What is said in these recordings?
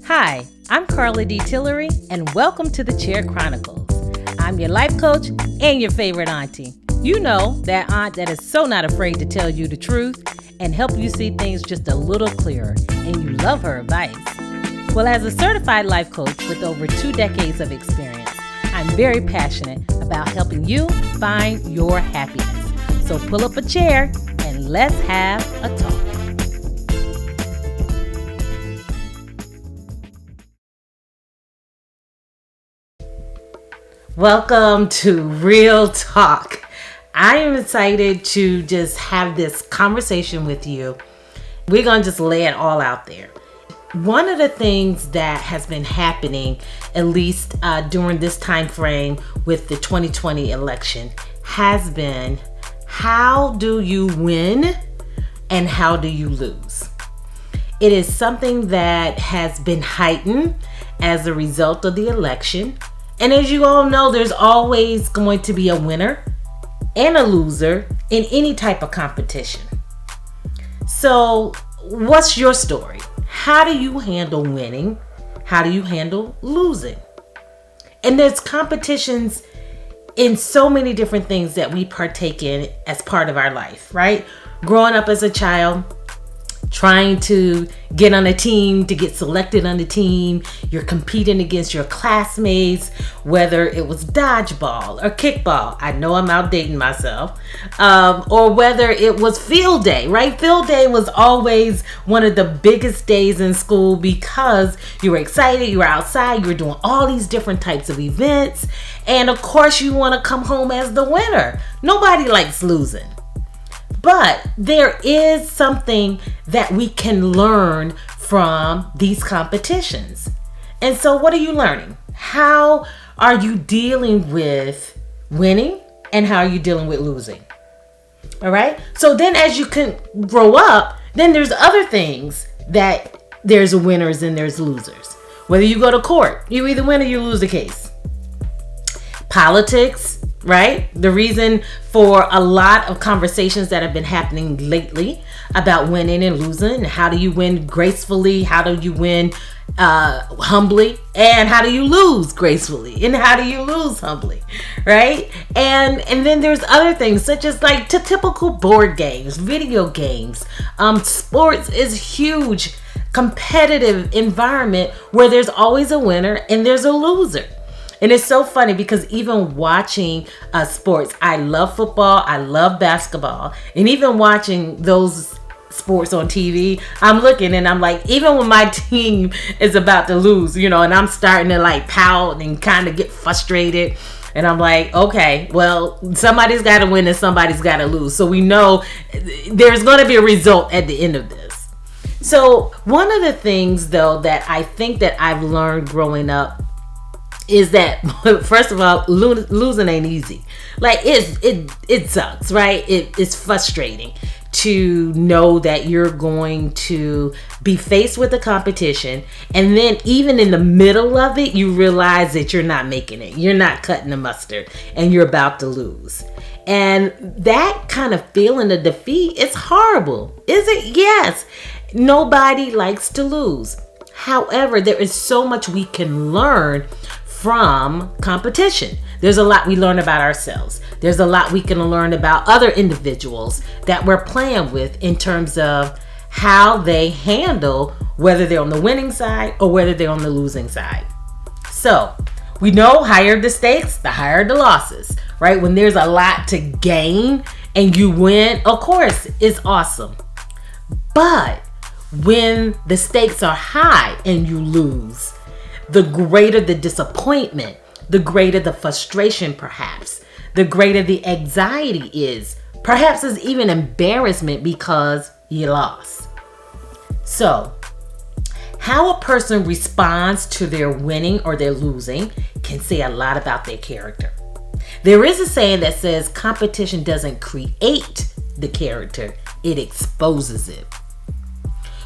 Hi, I'm Carla D. Tillery, and welcome to the Chair Chronicles. I'm your life coach and your favorite auntie. You know, that aunt that is so not afraid to tell you the truth and help you see things just a little clearer, and you love her advice. Well, as a certified life coach with over 2 decades of experience, I'm very passionate about helping you find your happiness. So pull up a chair and let's have a talk. Welcome to Real Talk. I am excited to just have this conversation with you. We're going to just lay it all out there. One of the things that has been happening, at least during this time frame with the 2020 election, has been how do you win and how do you lose? It is something that has been heightened as a result of the election. And as you all know, there's always going to be a winner and a loser in any type of competition. So what's your story? How do you handle winning? How do you handle losing? And there's competitions in so many different things that we partake in as part of our life, right? Growing up as a child, trying to get on a team, to get selected on the team. You're competing against your classmates, whether it was dodgeball or kickball. I know I'm outdating myself. Or whether it was field day, right? Field day was always one of the biggest days in school because you were excited, you were outside, you were doing all these different types of events. And of course you want to come home as the winner. Nobody likes losing. But there is something that we can learn from these competitions. And so what are you learning? How are you dealing with winning and how are you dealing with losing? All right. So then as you can grow up, then there's other things that there's winners and there's losers. Whether you go to court, you either win or you lose the case. Politics, right? The reason for a lot of conversations that have been happening lately about winning and losing. How do you win gracefully? How do you win humbly? And how do you lose gracefully? And how do you lose humbly? Right? And then there's other things such as like typical board games, video games. Sports is huge, competitive environment where there's always a winner and there's a loser. And it's so funny because even watching sports, I love football, I love basketball, and even watching those sports on TV, I'm looking and I'm like, even when my team is about to lose, and I'm starting to like pout and kind of get frustrated. And I'm like, okay, well, somebody's got to win and somebody's got to lose. So we know there's going to be a result at the end of this. So one of the things, though, that I think that I've learned growing up is that, first of all, losing ain't easy. Like it sucks, right? It's frustrating to know that you're going to be faced with a competition, and then even in the middle of it, you realize that you're not making it. You're not cutting the mustard, and you're about to lose. And that kind of feeling of defeat is horrible. Is it? Yes. Nobody likes to lose. However, there is so much we can learn from competition. There's a lot we learn about ourselves. There's a lot we can learn about other individuals that we're playing with in terms of how they handle whether they're on the winning side or whether they're on the losing side. So we know higher the stakes, the higher the losses, right? When there's a lot to gain and you win, of course, it's awesome. But when the stakes are high and you lose, the greater the disappointment, the greater the frustration perhaps, the greater the anxiety is. Perhaps it's even embarrassment because you lost. So, how a person responds to their winning or their losing can say a lot about their character. There is a saying that says competition doesn't create the character, it exposes it.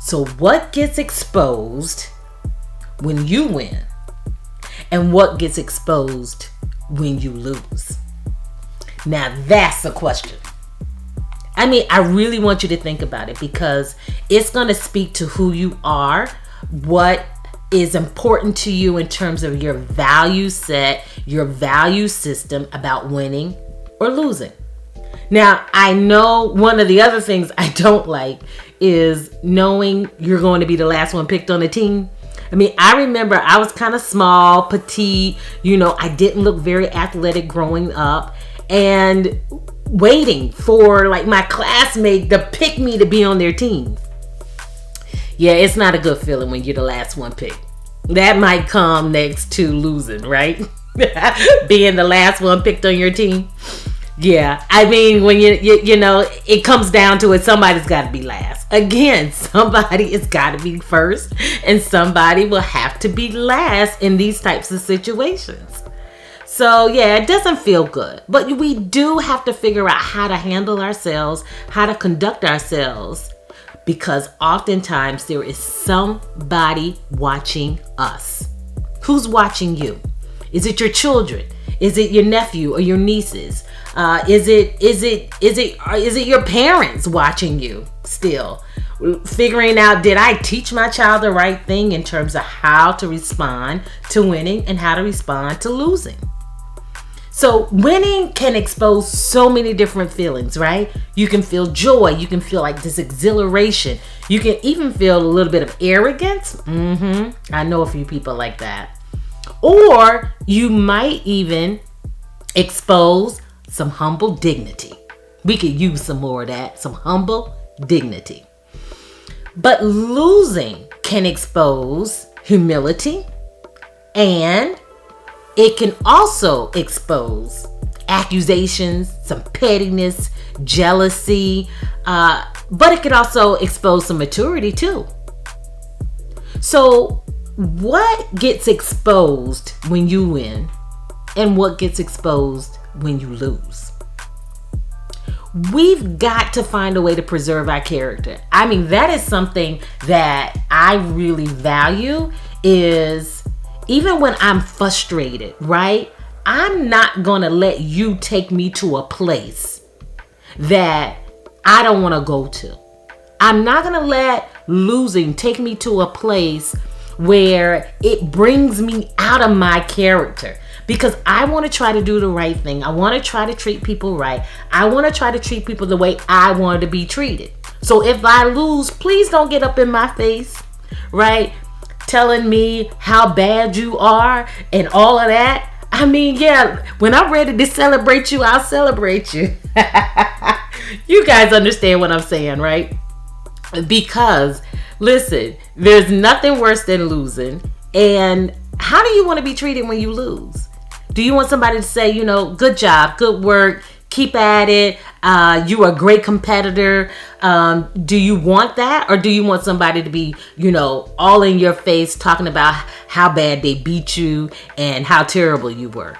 So what gets exposed when you win, and what gets exposed when you lose? Now that's the question. I mean, I really want you to think about it because it's going to speak to who you are, what is important to you in terms of your value set, your value system about winning or losing. Now, I know one of the other things I don't like is knowing you're going to be the last one picked on the team. I mean, I remember I was kind of small, petite, I didn't look very athletic growing up, and waiting for like my classmate to pick me to be on their team. Yeah, it's not a good feeling when you're the last one picked. That might come next to losing, right? Being the last one picked on your team. Yeah, I mean, when it comes down to it, somebody's got to be last. Again, somebody has got to be first, and somebody will have to be last in these types of situations. So yeah, it doesn't feel good, but we do have to figure out how to handle ourselves, how to conduct ourselves, because oftentimes there is somebody watching us. Who's watching you? Is it your children? Is it your nephew or your nieces? Is it your parents watching you still? Figuring out, did I teach my child the right thing in terms of how to respond to winning and how to respond to losing? So winning can expose so many different feelings, right? You can feel joy. You can feel like this exhilaration. You can even feel a little bit of arrogance. I know a few people like that. Or you might even expose some humble dignity. We could use some more of that, some humble dignity. But losing can expose humility, and it can also expose accusations, some pettiness, jealousy, but it could also expose some maturity too. So what gets exposed when you win, and what gets exposed when you lose? We've got to find a way to preserve our character. I mean, that is something that I really value, is even when I'm frustrated, right? I'm not going to let you take me to a place that I don't want to go to. I'm not going to let losing take me to a place where it brings me out of my character, because I want to try to do the right thing. I want to try to treat people right. I want to try to treat people the way I want to be treated. So if I lose, please don't get up in my face, right? Telling me how bad you are and all of that. I mean, yeah, when I'm ready to celebrate you, I'll celebrate you. You guys understand what I'm saying, right? Because listen, there's nothing worse than losing. And how do you want to be treated when you lose? Do you want somebody to say, good job, good work, keep at it, you are a great competitor? Do you want that? Or do you want somebody to be, all in your face talking about how bad they beat you and how terrible you were?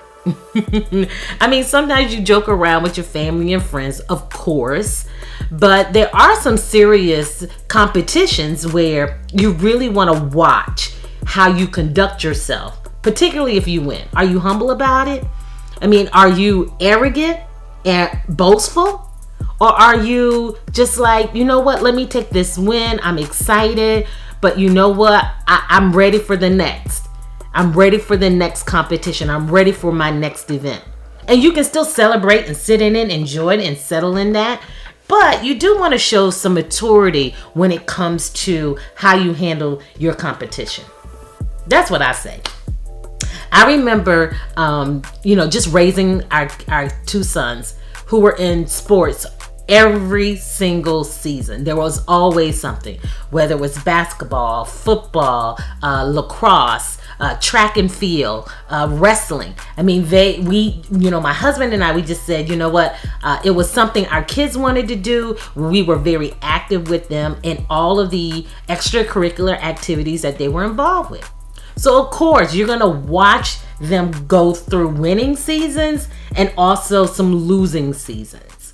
I mean, sometimes you joke around with your family and friends, of course, but there are some serious competitions where you really want to watch how you conduct yourself, particularly if you win. Are you humble about it? I mean, are you arrogant and boastful? Or are you just like, you know what, let me take this win, I'm excited, but you know what, I'm ready for the next. I'm ready for the next competition. I'm ready for my next event. And you can still celebrate and sit in it, enjoy it, and settle in that. But you do want to show some maturity when it comes to how you handle your competition. That's what I say. I remember, just raising our two sons who were in sports every single season. There was always something, whether it was basketball, football, lacrosse, track and field, wrestling. I mean, my husband and I, we just said, you know what, it was something our kids wanted to do. We were very active with them in all of the extracurricular activities that they were involved with. So of course, you're going to watch them go through winning seasons and also some losing seasons.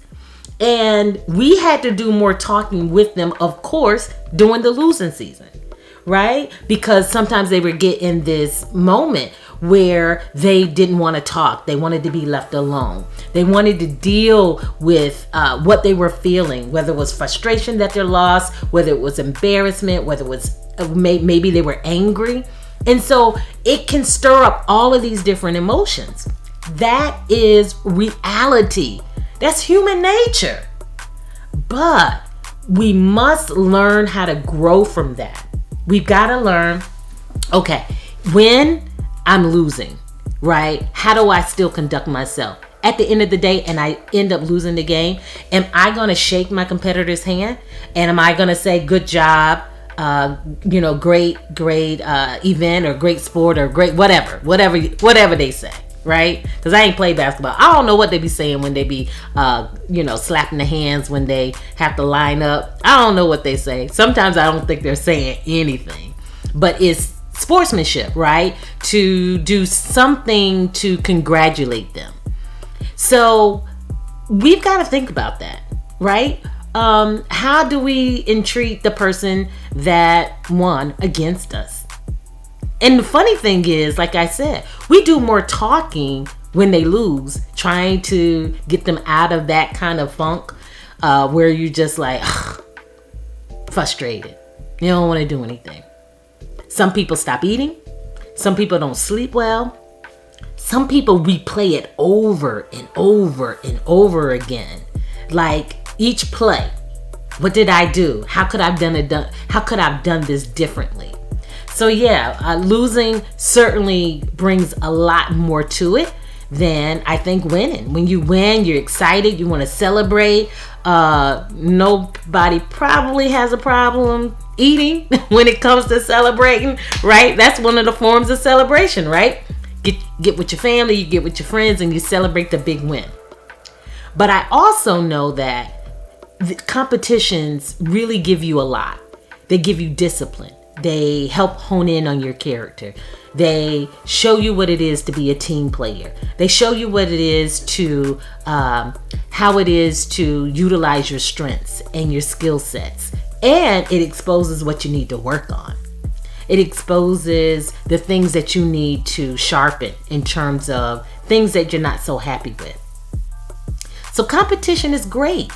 And we had to do more talking with them, of course, during the losing season, right? Because sometimes they would get in this moment where they didn't want to talk. They wanted to be left alone. They wanted to deal with what they were feeling, whether it was frustration that they lost, whether it was embarrassment, whether it was maybe they were angry. And so it can stir up all of these different emotions. That is reality. That's human nature. But we must learn how to grow from that. We've got to learn, okay, when I'm losing, right? How do I still conduct myself? At the end of the day, and I end up losing the game, am I going to shake my competitor's hand? And am I going to say, good job, great event, or great sport, or great whatever they say, right? Because I ain't played basketball. I don't know what they be saying when they be, slapping the hands when they have to line up. I don't know what they say. Sometimes I don't think they're saying anything. But it's sportsmanship, right? To do something to congratulate them. So we've got to think about that, right? How do we entreat the person that won against us? And the funny thing is, like I said, we do more talking when they lose, trying to get them out of that kind of funk where you're just like, frustrated. You don't want to do anything. Some people stop eating. Some people don't sleep well. Some people replay it over and over and over again. Like each play. What did I do? How could I have done this differently? So yeah, losing certainly brings a lot more to it than I think winning. When you win, you're excited, you want to celebrate. Nobody probably has a problem eating when it comes to celebrating, right? That's one of the forms of celebration, right? Get with your family, you get with your friends, and you celebrate the big win. But I also know that the competitions really give you a lot. They give you discipline. They help hone in on your character. They show you what it is to be a team player. They show you what it is to, how it is to utilize your strengths and your skill sets. And it exposes what you need to work on. It exposes the things that you need to sharpen in terms of things that you're not so happy with. So competition is great.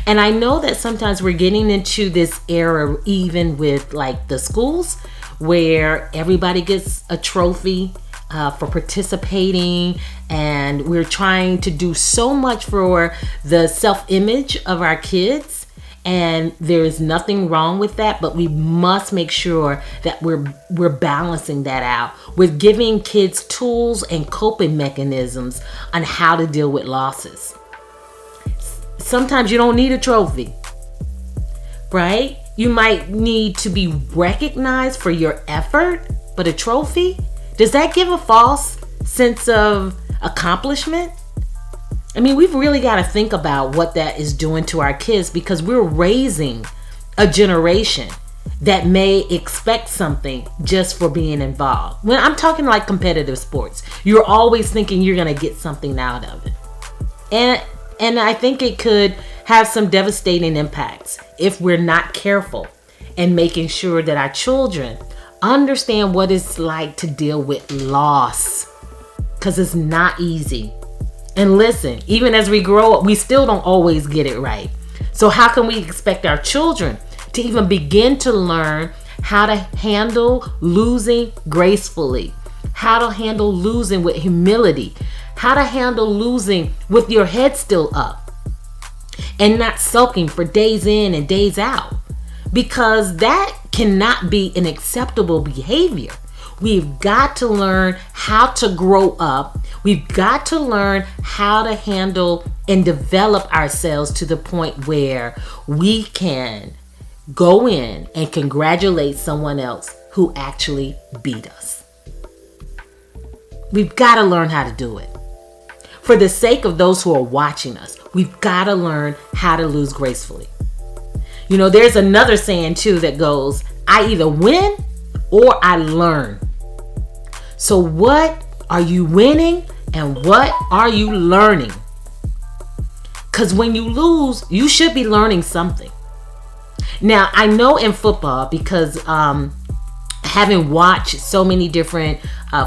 And I know that sometimes we're getting into this era, even with like the schools, where everybody gets a trophy for participating, and we're trying to do so much for the self-image of our kids. And there is nothing wrong with that, but we must make sure that we're balancing that out with giving kids tools and coping mechanisms on how to deal with losses. Sometimes you don't need a trophy, right? You might need to be recognized for your effort, but a trophy, does that give a false sense of accomplishment? I mean, we've really got to think about what that is doing to our kids, because we're raising a generation that may expect something just for being involved. When I'm talking like competitive sports, you're always thinking you're going to get something out of it. And I think it could have some devastating impacts if we're not careful and making sure that our children understand what it's like to deal with loss, because it's not easy. And listen, even as we grow up, we still don't always get it right. So how can we expect our children to even begin to learn how to handle losing gracefully, how to handle losing with humility, how to handle losing with your head still up and not sulking for days in and days out? Because that cannot be an acceptable behavior. We've got to learn how to grow up. We've got to learn how to handle and develop ourselves to the point where we can go in and congratulate someone else who actually beat us. We've got to learn how to do it. For the sake of those who are watching us, we've got to learn how to lose gracefully. You know, there's another saying too that goes, I either win or I learn. So what are you winning and what are you learning? Because when you lose, you should be learning something. Now, I know in football, because having watched so many different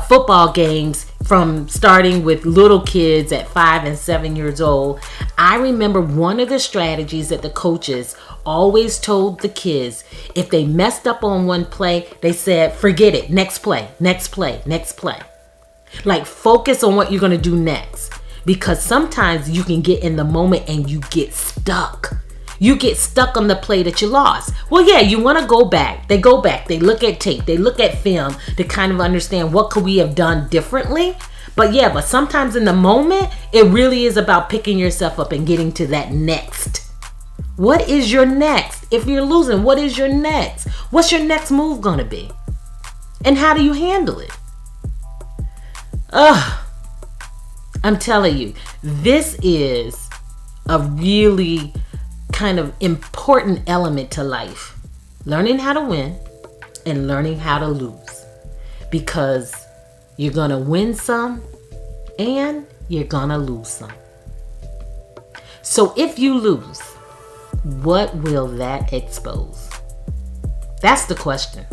football games from starting with little kids at 5 and 7 years old, I remember one of the strategies that the coaches always told the kids, if they messed up on one play, they said, forget it, next play, next play, next play. Like, focus on what you're going to do next. Because sometimes you can get in the moment and you get stuck. You get stuck on the play that you lost. Well, yeah, you want to go back. They go back. They look at tape. They look at film to kind of understand what could we have done differently. But sometimes in the moment, it really is about picking yourself up and getting to that next. What is your next? If you're losing, what is your next? What's your next move going to be? And how do you handle it? I'm telling you, this is a really kind of important element to life. Learning how to win and learning how to lose. Because you're going to win some and you're going to lose some. So if you lose, what will that expose? That's the question.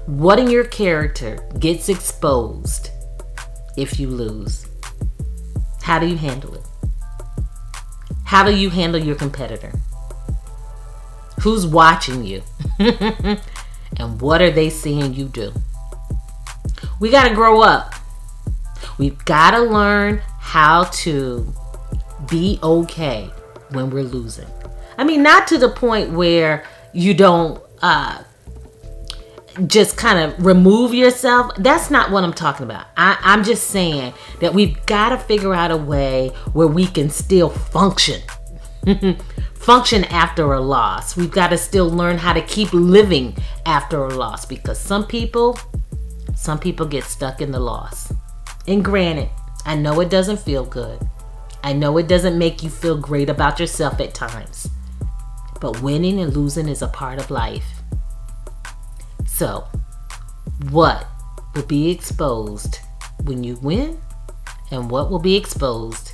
What in your character gets exposed if you lose? How do you handle it? How do you handle your competitor? Who's watching you? And what are they seeing you do? We got to grow up. We've got to learn how to be okay when we're losing. I mean, not to the point where you don't just kind of remove yourself. That's not what I'm talking about. I'm just saying that we've got to figure out a way where we can still function. Function after a loss. We've got to still learn how to keep living after a loss, because some people get stuck in the loss. And granted, I know it doesn't feel good. I know it doesn't make you feel great about yourself at times. But winning and losing is a part of life. So, what will be exposed when you win, and what will be exposed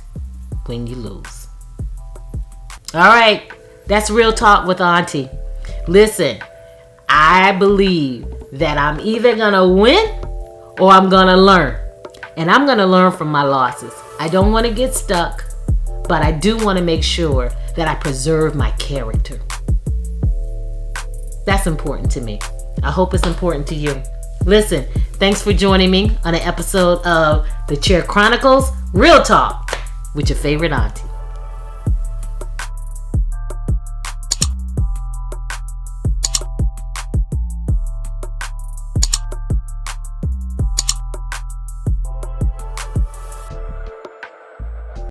when you lose? All right, that's Real Talk with Auntie. Listen, I believe that I'm either going to win or I'm going to learn. And I'm going to learn from my losses. I don't want to get stuck, but I do want to make sure that I preserve my character. That's important to me. I hope it's important to you. Listen, thanks for joining me on an episode of The Chair Chronicles, Real Talk with your favorite auntie.